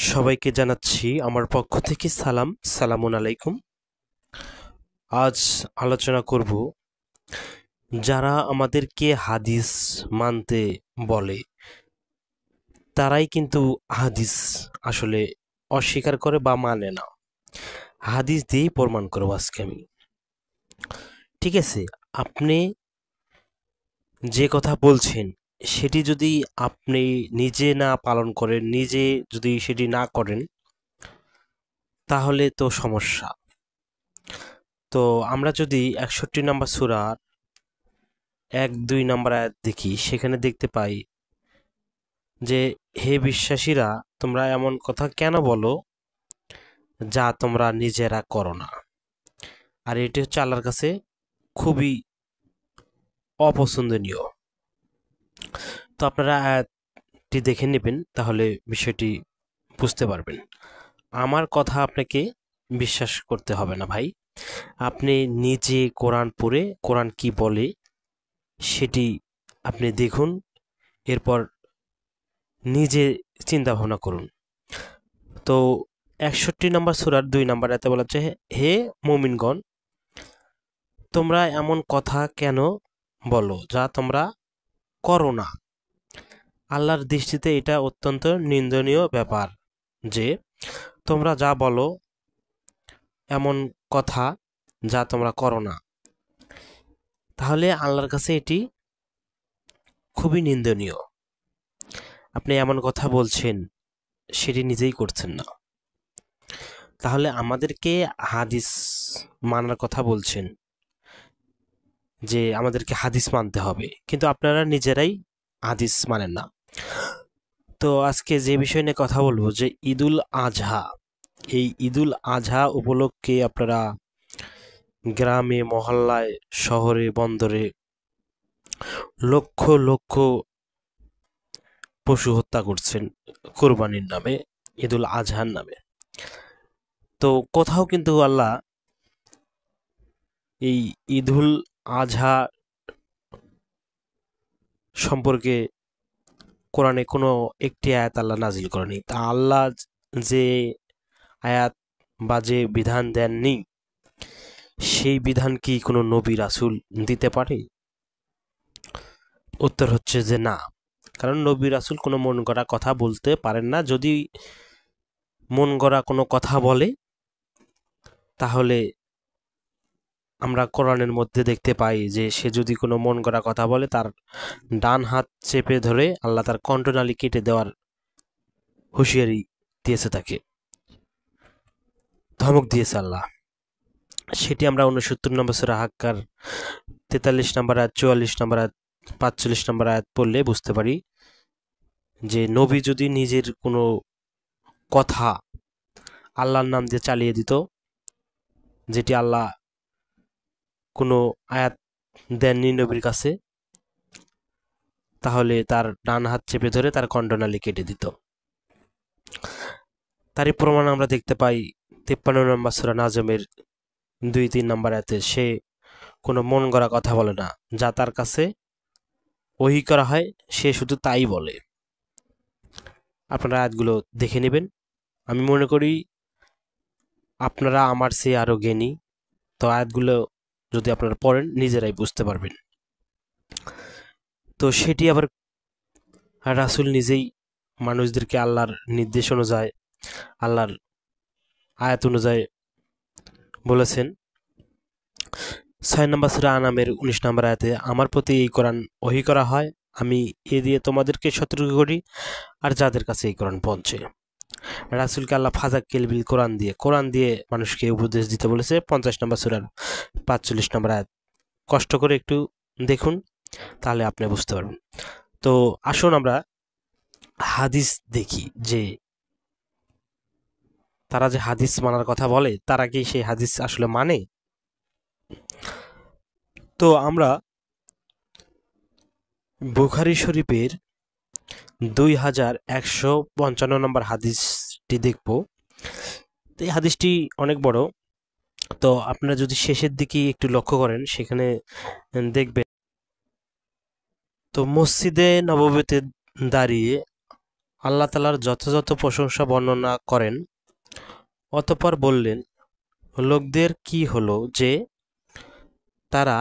সবাইকে জানাচ্ছি আমার পক্ষ থেকে সালামুন আলাইকুম। আজ আলোচনা করব যারা আমাদেরকে হাদিস মানতে বলে তারাই কিন্তু হাদিস আসলে অস্বীকার করে বা মানে না। হাদিস দিয়েই প্রমাণ করব আজকে আমি। ঠিক আছে, আপনি যে কথা বলছেন সেটি যদি আপনি নিজে না পালন করেন, নিজে যদি সেটি না করেন, তাহলে তো সমস্যা। তো আমরা যদি 61 নম্বর সূরার 1-2 নম্বর আয়াত দেখি, সেখানে দেখতে পাই যে হে বিশ্বাসীরা, তোমরা এমন কথা কেন বলো যা তোমরা নিজেরা করো না। আর এটি হচ্ছে আল্লাহর কাছে খুবই অপছন্দনীয়। তো আপনারা আয়াতটি দেখে নেবেন, তাহলে বিষয়টি বুঝতে পারবেন। আমার কথা আপনাকে বিশ্বাস করতে হবে না ভাই, আপনি নিজে কোরআন পড়ে কোরআন কি বলে সেটি আপনি দেখুন, এরপর নিজে চিন্তা ভাবনা করুন। তো 61 নম্বর সূরার 2 নম্বর আয়াতে বলা হচ্ছে, হে মুমিনগণ, তোমরা এমন কথা কেন বলো যা তোমরা করো না। আল্লাহর দৃষ্টিতে এটা অত্যন্ত নিন্দনীয় ব্যাপার যে তোমরা যা বলো এমন কথা যা তোমরা করো না। তাহলে আল্লাহর কাছে এটি খুবই নিন্দনীয়। আপনি এমন কথা বলছেন, সেটি নিজেই করছেন না। তাহলে আমাদেরকে হাদিস মানার কথা বলছেন যে আমাদেরকে হাদিস মানতে হবে, কিন্তু আপনারা নিজেরাই হাদিস মানেন না। তো আজকে যে বিষয় নিয়ে কথা বলবো যে ঈদুল আজহা, এই ঈদুল আজহা উপলক্ষে আপনারা গ্রামে মহল্লায় শহরে বন্দরে লক্ষ লক্ষ পশু হত্যা করছেন কোরবানির নামে, ঈদুল আজহার নামে। তো কোথাও কিন্তু আল্লাহ এই ঈদুল আজহা সম্পর্কে কোরআনে কোনো একটি আয়াত আল্লাহ নাজিল করেনি। তা আল্লাহ যে আয়াত বা যে বিধান দেননি, সেই বিধান কি কোনো নবী রাসূল দিতে পারে? উত্তর হচ্ছে যে না, কারণ নবী রাসূল কোনো মন গড়া কথা বলতে পারেন না। যদি মন গড়া কোনো কথা বলে, তাহলে আমরা কোরআনের মধ্যে দেখতে পাই যে সে যদি কোনো মন গড়া কথা বলে, তার ডান হাত চেপে ধরে আল্লাহ তার কণ্ঠনালী কেটে দেওয়ার হুঁশিয়ারি দিয়েছে, তাকে ধমক দিয়েছে আল্লাহ। সেটি আমরা 69 নম্বর সূরা হাক্কার 43 নম্বর আয়াত, 44 নম্বর আয়াত, 45 নম্বর আয়াত পড়লে বুঝতে পারি যে নবী যদি নিজের কোনো কথা আল্লাহর নাম দিয়ে চালিয়ে দিত, যেটি আল্লাহ কোনো আয়াত দেননি নবীর কাছে, তাহলে তার ডান হাত চেপে ধরে তার কণ্ঠনালী কেটে দিত। তারই প্রমাণ আমরা দেখতে পাই 53 নম্বর সূরা নাজমের 2-3 নম্বর আয়াতে, সে কোনো মন গড়া কথা বলে না, যা তার কাছে ওহী করা হয় সে শুধু তাই বলে। আপনারা আয়াতগুলো দেখে নেবেন। আমি মনে করি আপনারা আমার চেয়ে আরও জ্ঞানী, তো আয়াতগুলো যদি আপনারা পড়েন নিজেরাই বুঝতে পারবেন। তো সেটি আবার রাসূল নিজেই মানুষদেরকে আল্লাহর নির্দেশ অনুযায়ী, আল্লাহর আয়াত অনুযায়ী বলেছেন। 6 নম্বর সূরা আনামের 19 নম্বর আয়াতে, আমার প্রতি এই কোরআন ওহী করা হয়, আমি এ দিয়ে তোমাদেরকে সতর্ক করি আর যাদের কাছে এই কোরআন পৌঁছে। রাসূলকে আল্লাহ ফাযাক্কিল বিল কোরআন দিয়ে মানুষকে উপদেশ দিতে বলেছে। 50 নম্বর সূরার 45 নম্বর আয়াত কষ্ট করে একটু দেখুন, তাহলে আপনি বুঝতে পারবেন। তো আসুন আমরা হাদিস দেখি যে তারা যে হাদিস মানার কথা বলে, তারা কি সেই হাদিস আসলে মানে? তো আমরা বুখারী শরীফের 2155 নম্বর হাদিসটি দেখব। তো এই হাদিসটি অনেক বড়, তো আপনারা যদি শেষের দিকে একটু লক্ষ্য করেন, সেখানে দেখবেন তো মসজিদে নববীতে দাঁড়িয়ে আল্লাহ তাআলার যথাযথ প্রশংসা বর্ণনা করেন। অতঃপর বললেন, লোকদের কি হলো যে তারা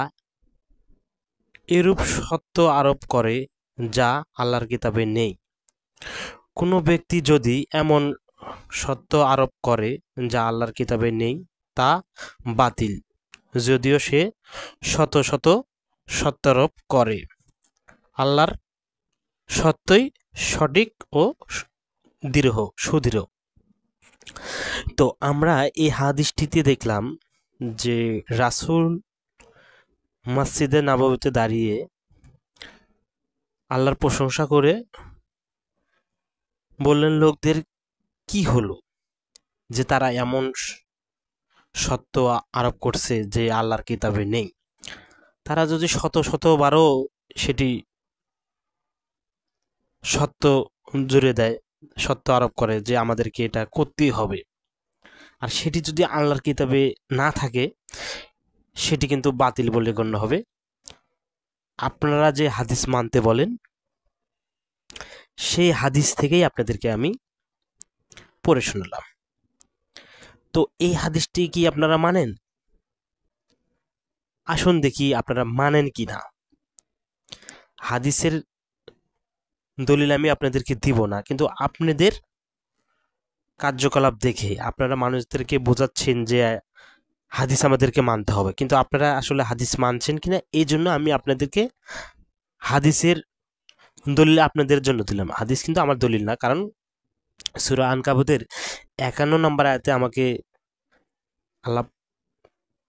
এরূপ সত্য আরোপ করে যা আল্লাহর কিতাবে নেই। কোনো ব্যক্তি যদি এমন সত্য আরোপ করে যা আল্লাহর কিতাবে নেই, তা বাতিল, যদিও সে শত শত সত্যারোপ করে। আল্লাহর সত্যই সঠিক ও সুদৃঢ়। তো আমরা এই হাদিসটিতে দেখলাম যে রাসূল মসজিদে নববীতে দাঁড়িয়ে আল্লাহর প্রশংসা করে বললেন, লোকদের কি হলো যে তারা এমন সত্য আরোপ করছে যে আল্লাহর কিতাবে নেই। তারা যদি শত শতবারও সেটি সত্য জুড়ে দেয়, সত্য আরোপ করে যে আমাদেরকে এটা করতেই হবে, আর সেটি যদি আল্লাহর কিতাবে না থাকে সেটি কিন্তু বাতিল বলে গণ্য হবে। আপনারা যে হাদিস মানতে বলেন সেই হাদিস থেকেই আপনাদেরকে আমি পড়ে শোনালাম। তো এই হাদিসটি কি আপনারা মানেন? আসুন দেখি আপনারা মানেন কি না। হাদিসের দলিল আমি আপনাদেরকে দিব না, কিন্তু আপনাদের কার্যকলাপ দেখে আপনারা মানুষদেরকে বোঝাচ্ছেন যে হাদিস আমাদেরকে মানতে হবে, কিন্তু আপনারা আসলে হাদিস মানছেন কিনা এই জন্য আমি আপনাদেরকে হাদিসের দলিল আপনাদের জন্য দিলাম। হাদিস কিন্তু আমার দলিল না, কারণ সূরা আনকাবুতের ৫১ নম্বর আয়াতে আমাকে আল্লাহ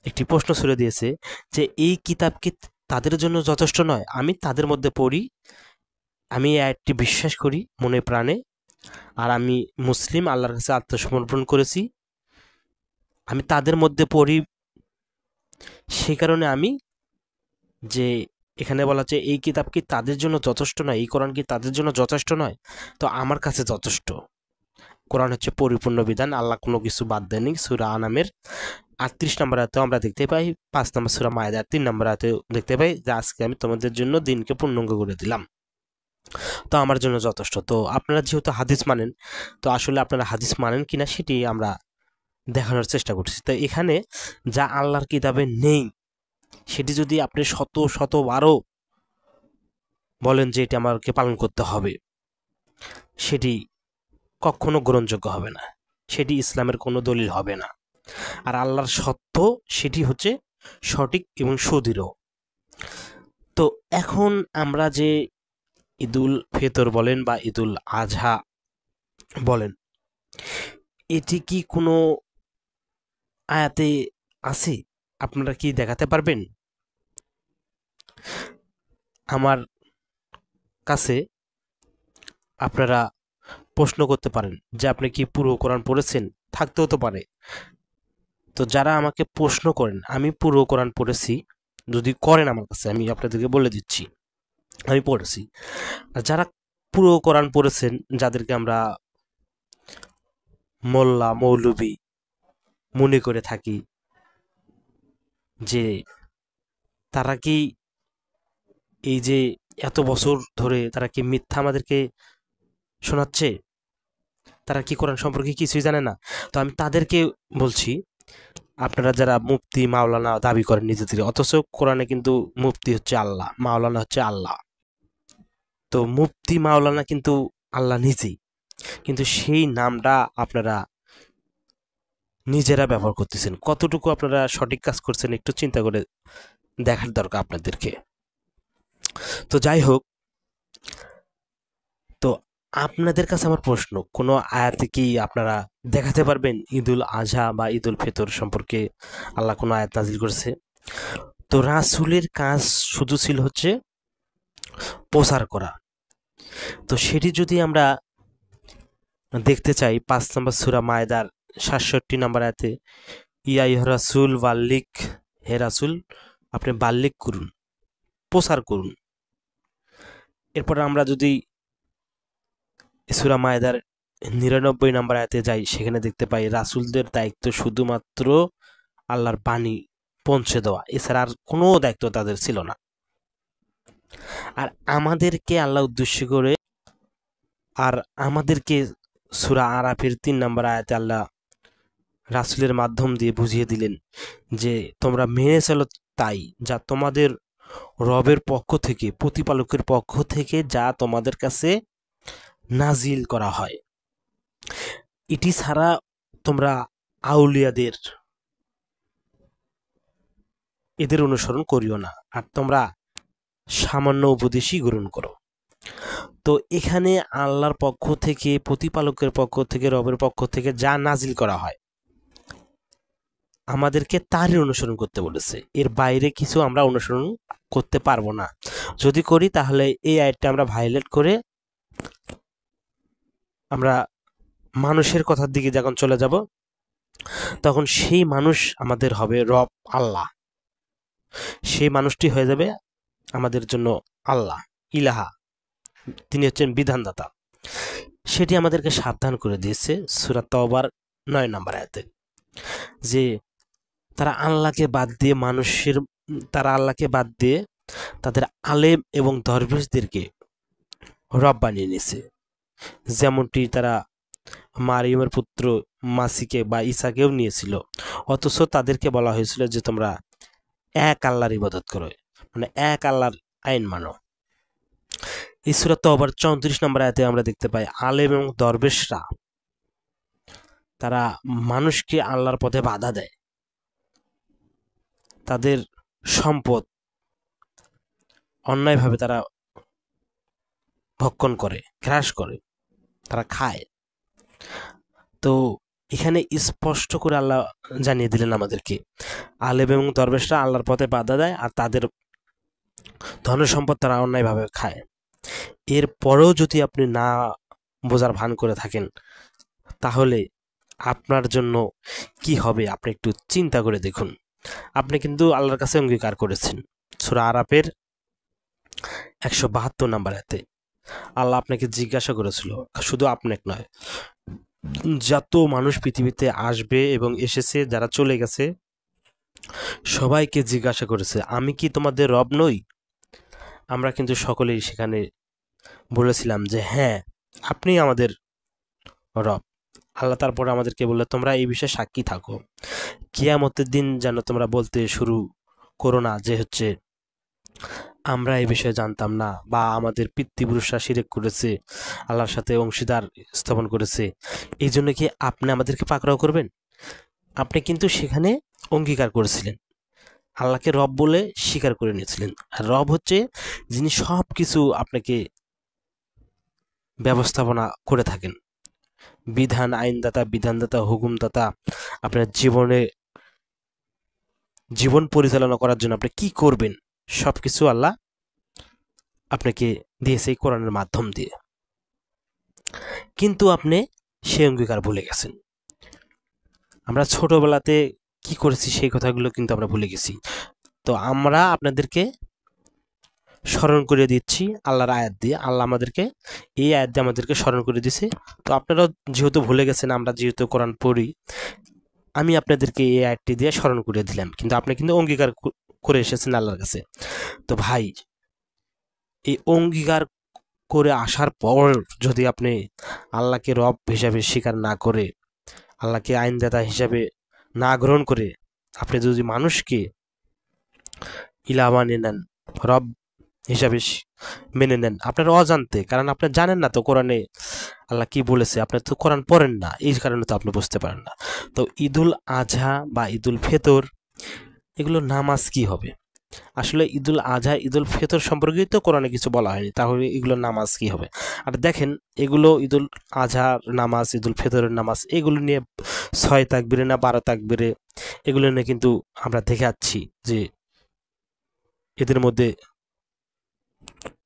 একটি প্রশ্ন ছুড়ে দিয়েছে যে এই কিতাব কি তাদের জন্য যথেষ্ট নয়? আমি তাদের মধ্যে পড়ি, আমি আয়াতটি বিশ্বাস করি মনে প্রাণে, আর আমি মুসলিম, আল্লাহর কাছে আত্মসমর্পণ করেছি, আমি তাদের মধ্যে পড়ি। সেই কারণে আমি যে এখানে বলা হচ্ছে এই কিতাব কি তাদের জন্য যথেষ্ট নয়, এই কোরআন কি তাদের জন্য যথেষ্ট নয়, তো আমার কাছে যথেষ্ট। কোরআন হচ্ছে পরিপূর্ণ বিধান, আল্লাহ কোনো কিছু বাদ দেননি। সূরা আনামের ৩৮ নম্বর আয়াতেও আমরা দেখতে পাই, ৫ নম্বর সূরা মায়েদার ৩ নম্বর আয়াতেও দেখতে পাই যে আজকে আমি তোমাদের জন্য দিনকে পূর্ণাঙ্গ করে দিলাম, তো আমার জন্য যথেষ্ট। তো আপনারা যেহেতু হাদিস মানেন, তো আসলে আপনারা হাদিস মানেন কিনা সেটি আমরা দেখানোর চেষ্টা করছি। তো এখানে যা আল্লাহর কিতাবে নেই সেটি যদি আপনি শত শতবারও বলেন যে এটি আমাকে পালন করতে হবে, সেটি কখনো গ্রহণযোগ্য হবে না, সেটি ইসলামের কোনো দলিল হবে না। আর আল্লাহর সত্য সেটি হচ্ছে সঠিক এবং সুদৃঢ়। তো এখন আমরা যে ঈদুল ফিতর বলেন বা ঈদুল আজহা বলেন, এটি কি কোনো আয়াতে আছে? আপনারা কি দেখাতে পারবেন? আমার কাছে আপনারা প্রশ্ন করতে পারেন যে আপনি কি পুরো কোরআন পড়েছেন, থাকতেও তো পারে। তো যারা আমাকে প্রশ্ন করেন আমি পুরো কোরআন পড়েছি যদি করেন আমার কাছে, আমি আপনাদেরকে বলে দিচ্ছি আমি পড়েছি। আর যারা পুরো কোরআন পড়েছেন, যাদেরকে আমরা মোল্লা মৌলবি মনে করে থাকি, যে তারা কি এই যে এত বছর ধরে তারা কি মিথ্যা আমাদেরকে শোনাচ্ছে? তারা কি কোরআন সম্পর্কে কিছুই জানে না? তো আমি তাদেরকে বলছি, আপনারা যারা মুফতি মাওলানা দাবি করেন নিজেদের, অথচ কোরআনে কিন্তু মুফতি হচ্ছে আল্লাহ, মাওলানা হচ্ছে আল্লাহ। তো মুফতি মাওলানা কিন্তু আল্লাহ নিজেই, কিন্তু সেই নামটা আপনারা নিজেরা ব্যবহার করতেছেন। কতটুকু আপনারা সঠিক কাজ করছেন একটু চিন্তা করে দেখার দরকার আপনাদেরকে। তো যাই হোক, তো আপনাদের কাছে আমার প্রশ্ন, কোনো আয়াতে কি আপনারা দেখাতে পারবেন ঈদুল আজহা বা ঈদুল ফিতর সম্পর্কে আল্লাহ কোনো আয়াত নাজিল করেছে? তো রাসূলের কাজ শুধু ছিল হচ্ছে প্রচার করা। তো সেটি যদি আমরা দেখতে চাই, ৫ নম্বর সূরা মায়েদার ৬৭ নম্বর আয়াতে, ইয়া ইয়া রাসূল বাল্লিক, হে রাসূল আপনি বাল্লিক করুন, প্রচার করুন। এরপর আমরা যদি সূরা মায়েদার ৯৯ নম্বর আয়াতে যাই, সেখানে দেখতে পাই রাসূলদের দায়িত্ব শুধুমাত্র আল্লাহর বাণী পৌঁছে দেওয়া, এছাড়া আর কোনো দায়িত্ব তাদের ছিল না। আর আমাদেরকে আল্লাহ উদ্দেশ্য করে আর আমাদেরকে সূরা আরাফের 3 নম্বর আয়াতে আল্লাহ রাসূলের মাধ্যম দিয়ে বুঝিয়ে দিলেন যে তোমরা মেনে চলো তাই যা তোমাদের রবের পক্ষ থেকে, প্রতিপালকের পক্ষ থেকে যা তোমাদের কাছে নাজিল করা হয়। এটি ছাড়া তোমরা আউলিয়াদের এদের অনুসরণ করিও না, আর তোমরা সামান্য উপদেশই গ্রহণ করো। তো এখানে আল্লাহর পক্ষ থেকে, প্রতিপালকের পক্ষ থেকে, রবের পক্ষ থেকে যা নাজিল করা হয় আমাদেরকে তারই অনুসরণ করতে বলেছে। এর বাইরে কিছু আমরা অনুসরণ করতে পারবো না। যদি করি তাহলে এই আয়াতটা আমরা ভায়োলেট করে আমরা মানুষের কথার দিকে যখন চলে যাব, তখন সেই মানুষ আমাদের হবে রব আল্লাহ। সেই মানুষটি হয়ে যাবে আমাদের জন্য আল্লাহ, ইলাহা। তিনি হচ্ছেন বিধানদাতা। সেটি আমাদেরকে সাবধান করে দিয়েছে সূরা তাওবার 9 নম্বর আয়াতে, যে তারা আল্লাহকে বাদ দিয়ে তাদের আলেম এবং দরবেশদেরকে রব বানিয়ে নিয়েছে। যেমনটি তারা মারিয়মের পুত্র মাসিকে বা ঈসাকেও নিয়েছিল, অথচ তাদেরকে বলা হয়েছিল যে তোমরা এক আল্লাহর ইবাদত করো, মানে এক আল্লাহর আইন মানো। এই সূরা তাওবার 34 নম্বর আয়াতে আমরা দেখতে পাই আলেম এবং দরবেশরা তারা মানুষকে আল্লাহর পথে বাধা দেয়, তাদের সম্পদ অন্যায়ভাবে তারা ভক্ষণ করে, গ্রাস করে, তারা খায়। তো এখানে স্পষ্ট করে আল্লাহ জানিয়ে দিলেন আমাদেরকে আলেম এবং দরবেশরা আল্লাহর পথে বাধা দেয় আর তাদের ধন সম্পদ তারা অন্যায়ভাবে খায়। এরপরেও যদি আপনি না বোঝার ভান করে থাকেন, তাহলে আপনার জন্য কি হবে আপনি একটু চিন্তা করে দেখুন। আপনি কিন্তু আল্লাহর কাছে অঙ্গীকার করেছেন। সূরা আরাফের 172 নম্বর আয়াতে আল্লাহ আপনাকে জিজ্ঞাসা করেছিল, শুধু আপনাকে নয়, যত মানুষ পৃথিবীতে আসবে এবং এসেছে, যারা চলে গেছে, সবাইকে জিজ্ঞাসা করেছে আমি কি তোমাদের রব নই? আমরা কিন্তু সকলেই সেখানে বলেছিলাম যে হ্যাঁ, আপনি আমাদের রব। আল্লাহ তারপর আমাদেরকে বললে তোমরা এই বিষয়ে সাক্ষী থাকো, কিয়ামতের দিন যেন তোমরা বলতে শুরু করো না যে হচ্ছে আমরা এই বিষয়ে জানতাম না, বা আমাদের পিতৃপুরুষরা শিরক করেছে, আল্লাহর সাথে অংশীদার স্থাপন করেছে, এই জন্য কি আপনি আমাদেরকে পাকড়াও করবেন? আপনি কিন্তু সেখানে অঙ্গীকার করেছিলেন, আল্লাহকে রব বলে স্বীকার করে নিয়েছিলেন। আর রব হচ্ছে যিনি সব কিছু আপনাকে ব্যবস্থাপনা করে থাকেন, বিধান, আইনদাতা, বিধানদাতা, হুকুমদাতা। আপনার জীবন পরিচালনা করার জন্য আপনি কি করবেন সবকিছু আল্লাহ আপনাকে দিয়েছে এই কোরআনের মাধ্যম দিয়ে। কিন্তু আপনি সেই অঙ্গীকার ভুলে গেছেন। আমরা ছোটবেলাতে কি করেছি সেই কথাগুলো কিন্তু আমরা ভুলে গেছি। তো আমরা আপনাদেরকে স্মরণ করে দিচ্ছি আল্লাহর আয়াত দিয়ে। আল্লাহ আমাদেরকে এই আয়াত দিয়ে আমাদেরকে স্মরণ করে দিছে। তো আপনারাও যেহেতু ভুলে গেছেন, আমরা যেহেতু কোরআন পড়ি, আমি আপনাদেরকে এই আয়াতটি দিয়ে স্মরণ করে দিলাম, কিন্তু আপনি কিন্তু অঙ্গীকার করে এসেছেন আল্লাহর কাছে। তো ভাই, এই অঙ্গীকার করে আসার পর যদি আপনি আল্লাহকে রব হিসাবে স্বীকার না করে, আল্লাহকে আইনদাতা হিসাবে না গ্রহণ করে, আপনি যদি মানুষকে ইলাহ বানিয়ে নেন, রব হিসাবে মেনে নেন আপনার অজান্তে, কারণ আপনি জানেন না তো কোরআনে আল্লাহ কি বলেছে, আপনি তো কোরআন পড়েন না, এই কারণে তো আপনি বুঝতে পারেন না। তো ঈদুল আজহা বা ঈদুল ফিতর, এগুলো নামাজ কি হবে? আসলে ঈদুল আজহা, ঈদুল ফিতর সম্পর্কেই তো কোরআনে কিছু বলা হয়নি, তাহলে এগুলো নামাজ কি হবে? আর দেখেন, এগুলো ঈদুল আজহার নামাজ, ঈদুল ফিতরের নামাজ, এগুলো নিয়ে 6 তাকবীরে না 12 তাকবীরে, এগুলো নিয়ে কিন্তু আমরা দেখে যাচ্ছি যে এদের মধ্যে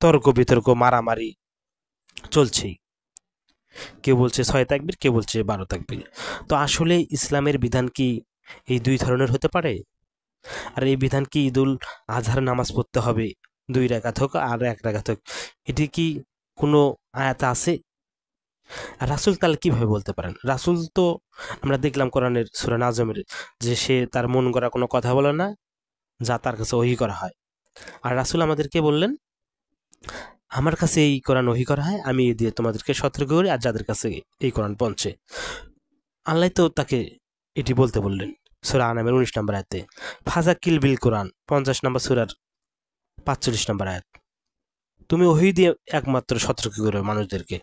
তর্ক বিতর্ক, মারামারি চলছেই। কেউ বলছে 6 তাকবীর, কেউ বলছে 12 তাকবীর। তো আসলে ইসলামের বিধান কি এই 2 ধরনের হতে পারে? আর এই বিধান কি ঈদুল আজহার নামাজ পড়তে হবে 2 রাকাত হোক আর 1 রাকাত হোক, এটি কি কোনো আয়াত আছে? আর রাসূল তাহলে কিভাবে বলতে পারেন? রাসূল তো আমরা দেখলাম কোরআনের সূরা নাজমের যে সে তার মন গড়া কোনো কথা বলে না, যা তার কাছে ওহী করা হয়। আর রাসূল আমাদেরকে বললেন আমার কাছে এই কোরআন ওহী করা হয়, আমি এ দিয়ে তোমাদেরকে সতর্ক করি, আর যাদের কাছে এই কোরআন পৌঁছে। আল্লাহ তো তাকে এটি বলতে বললেন সূরা আনামের 19 নম্বর আয়াতে। ফাজাকিল বিল কোরআন 50 নম্বর সূরার 45 নম্বর আয়াত। তুমি ওহী দিয়ে একমাত্র সতর্ক করো মানুষদেরকে,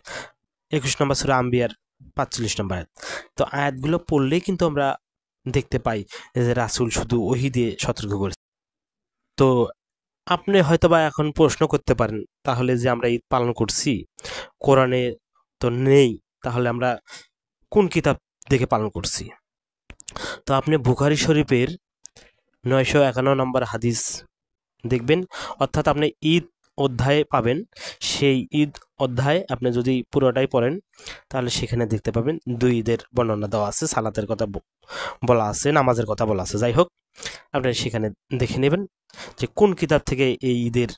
21 নম্বর সূরা আম্বিয়ার 45 নম্বর আয়াত। তো আয়াতগুলো পড়লেই কিন্তু আমরা দেখতে পাই যে রাসূল শুধু ওহী দিয়ে সতর্ক করেছে। তো আপনি হয়তোবা এখন প্রশ্ন করতে পারেন, তাহলে যে আমরা ঈদ পালন করছি কোরআনে তো নেই, তাহলে আমরা কোন কিতাব দেখে পালন করছি? তো আপনি বুখারী শরীফের 951 নম্বর হাদিস দেখবেন, অর্থাৎ আপনি ঈদ অধ্যায়ে পাবেন। সেই ঈদ অধ্যায় আপনি যদি পুরোটাই পড়েন তাহলে সেখানে দেখতে পাবেন 2 ঈদের বর্ণনা দেওয়া আছে, সালাতের কথা বলা আছে, নামাজের কথা বলা আছে। যাই হোক, আপনি সেখানে দেখে নেবেন যে কোন কিতাব থেকে এই ঈদের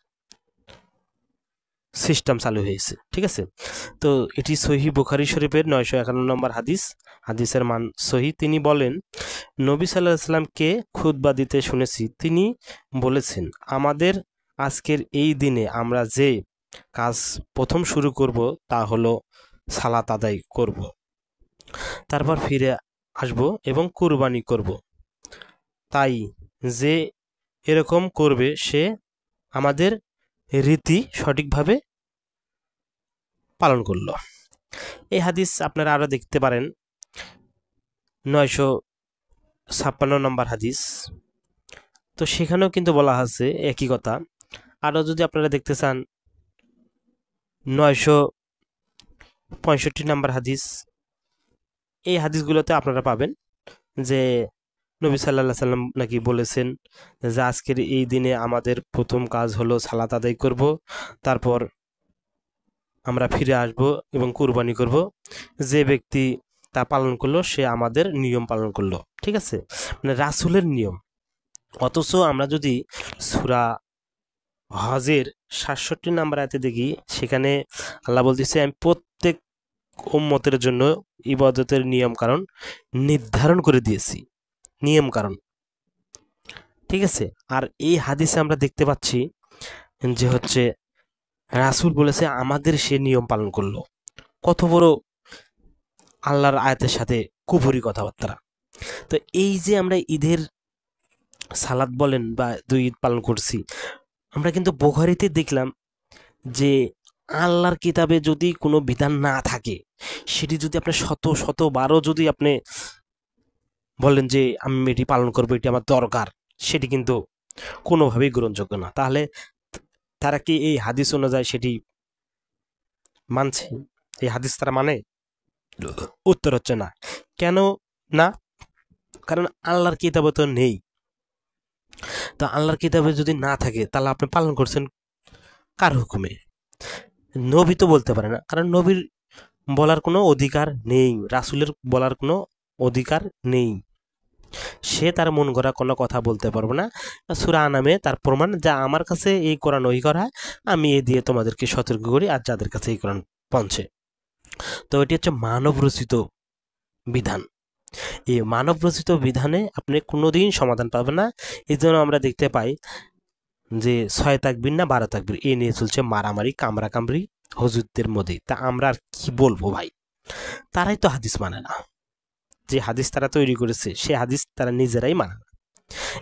সিস্টেম চালু হয়েছে। ঠিক আছে, তো এটি সহিহ বুখারী শরীফের 951 নম্বর হাদিস, হাদিসের মান সহিহ। তিনি বলেন, নবী সাল্লাল্লাহু আলাইহি সাল্লামকে খুতবা দিতে শুনেছি, তিনি বলেছেন, আমাদের আজকের এই দিনে আমরা যে কাজ প্রথম শুরু করব তা হলো সালাত আদায় করব, তারপর ফিরে আসব এবং কুরবানি করব। তাই যে এরকম করবে সে আমাদের রীতি সঠিকভাবে পালন করল। এই হাদিস আপনারা আরো দেখতে পারেন 956 নম্বর হাদিস। তো সেখানেও কিন্তু বলা আছে একই কথা। আরও যদি আপনারা দেখতে চান 965 নম্বর হাদিস, এই হাদিসগুলোতে আপনারা পাবেন যে নবী সাল্লাল্লাহু আলাইহি সাল্লাম নাকি বলেছেন যে আজকের এই দিনে আমাদের প্রথম কাজ হলো সালাত আদায় করব, তারপর আমরা ফিরে আসব এবং কুরবানি করব। যে ব্যক্তি তা পালন করলো সে আমাদের নিয়ম পালন করলো। ঠিক আছে, মানে রাসূলের নিয়ম। অথচ আমরা যদি সূরা হজের 67 নম্বর আয়াতে দেখি, সেখানে আল্লাহ বলতেছে, আমি প্রত্যেক উম্মতের জন্য ইবাদতের নিয়ম কারণ নির্ধারণ করে দিয়েছি, নিয়ম কারণ। ঠিক আছে, আর এই হাদিসে আমরা দেখতে পাচ্ছি যে হচ্ছে রাসূল বলেছে আমাদের সে নিয়ম পালন করলো। কত বড় আল্লাহর আয়াতের সাথে কুফরি কথাবার্তা। তো এই যে আমরা ঈদের সালাত বলেন বা 2 ঈদ পালন করছি, আমরা কিন্তু বুখারীতে দেখলাম যে আল্লাহর কিতাবে যদি কোনো বিধান না থাকে, সেটি যদি আপনি শতবারও যদি আপনি বলেন যে আমি এটি পালন করবো, এটি আমার দরকার, সেটি কিন্তু কোনোভাবেই গ্রহণযোগ্য না। তাহলে তারা কি এই হাদিস অনুযায়ী সেটি মানছে? এই হাদিস তারা মানে? উত্তর হচ্ছে না। কেন না? কারণ আল্লাহর কিতাবে তো নেই। তো আল্লাহর কিতাবে যদি না থাকে তাহলে আপনি পালন করছেন কার হুকুমে? নবী তো বলতে পারে না, কারণ নবীর বলার কোনো অধিকার নেই, রাসূলের বলার কোনো অধিকার নেই। সে তার মন গড়া কোনো কথা বলতে পারবে না। সূরা আনামে তার প্রমাণ, যা আমার কাছে এই কোরআন ওহী করা হয়, আমি এ দিয়ে তোমাদেরকে সতর্ক করি, আর যাদের কাছে এই কোরআন পৌঁছে। তো এটি হচ্ছে মানব রচিত বিধান। এই মানব রচিত বিধানে আপনি কোনোদিন সমাধান পাবেন না। এই জন্য আমরা দেখতে পাই যে 6 তাকবীর না 12 তাকবীর এ নিয়ে চলছে মারামারি, কামড়াকামড়ি হুজুরদের মধ্যে। তা আমরা আর কি বলবো ভাই? তারাই তো হাদিস মানে না। যে হাদিস তারা তৈরি করেছে সে হাদিস তারা নিজেরাই মানে না।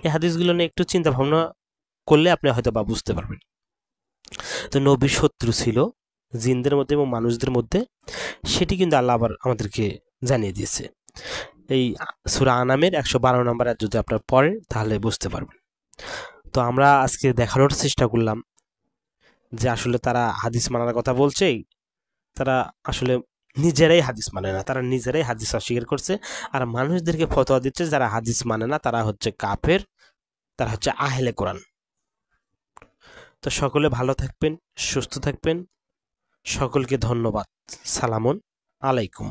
এই হাদিসগুলো নিয়ে একটু চিন্তা ভাবনা করলে আপনি হয়তো বা বুঝতে পারবেন। তো নবীর শত্রু ছিল জিনদের মধ্যে এবং মানুষদের মধ্যে, সেটি কিন্তু আল্লাহ আবার আমাদেরকে জানিয়ে দিয়েছে। এই সূরা আনামের 112 নম্বর আয়াত যদি আপনারা পড়েন তাহলে বুঝতে পারবেন। তো আমরা আজকে দেখানোর চেষ্টা করলাম যে আসলে তারা হাদিস মানার কথা বলছে, তারা আসলে নিজেরাই হাদিস মানে না, তারা নিজেরাই হাদিস অস্বীকার করছে, আর মানুষদেরকে ফতোয়া দিচ্ছে যারা হাদিস মানে না তারা হচ্ছে কাফের, তারা হচ্ছে আহলে কোরআন। তো সকলে ভালো থাকবেন, সুস্থ থাকবেন, সকলকে ধন্যবাদ। সালামুন আলাইকুম।